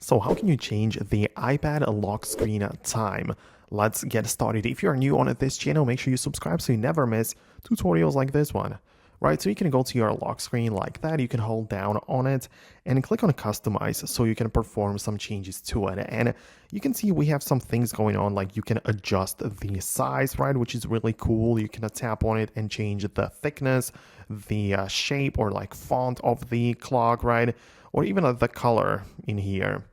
So how can you change the iPad lock screen time? Let's get started. If you're new on this channel, make sure you subscribe so you never miss tutorials like this one. Right, so you can go to your lock screen like that. You can hold down on it and click on customize so you can perform some changes to it. And you can see we have some things going on, like you can adjust the size, right, which is really cool. You can tap on it and change the thickness, the shape or like font of the clock, right, or even the color in here.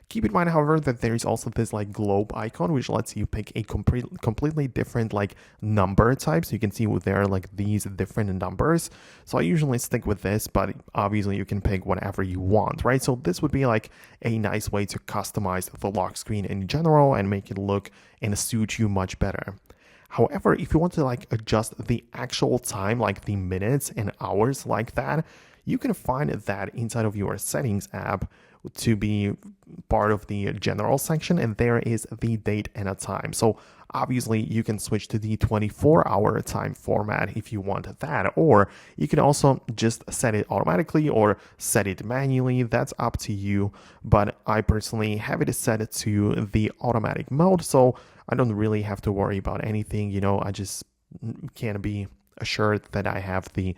Keep in mind, however, that there is also this like globe icon, which lets you pick a completely different like number type. So you can see there are like these different numbers. So I usually stick with this, but obviously you can pick whatever you want, right? So this would be like a nice way to customize the lock screen in general and make it look and suit you much better. However, if you want to like adjust the actual time, like the minutes and hours like that, you can find that inside of your settings app to be part of the general section, and there is the date and a time. So obviously you can switch to the 24-hour time format if you want that, or you can also just set it automatically or set it manually. That's up to you, but I personally have it set to the automatic mode, so I don't really have to worry about anything. I just can be assured that I have the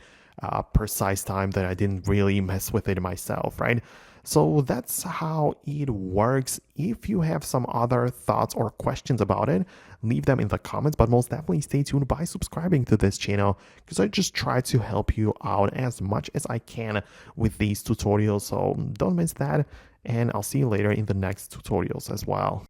precise time, that I didn't really mess with it myself, right? So that's how it works. If you have some other thoughts or questions about it, leave them in the comments, but most definitely stay tuned by subscribing to this channel, because I just try to help you out as much as I can with these tutorials. So don't miss that, and I'll see you later in the next tutorials as well.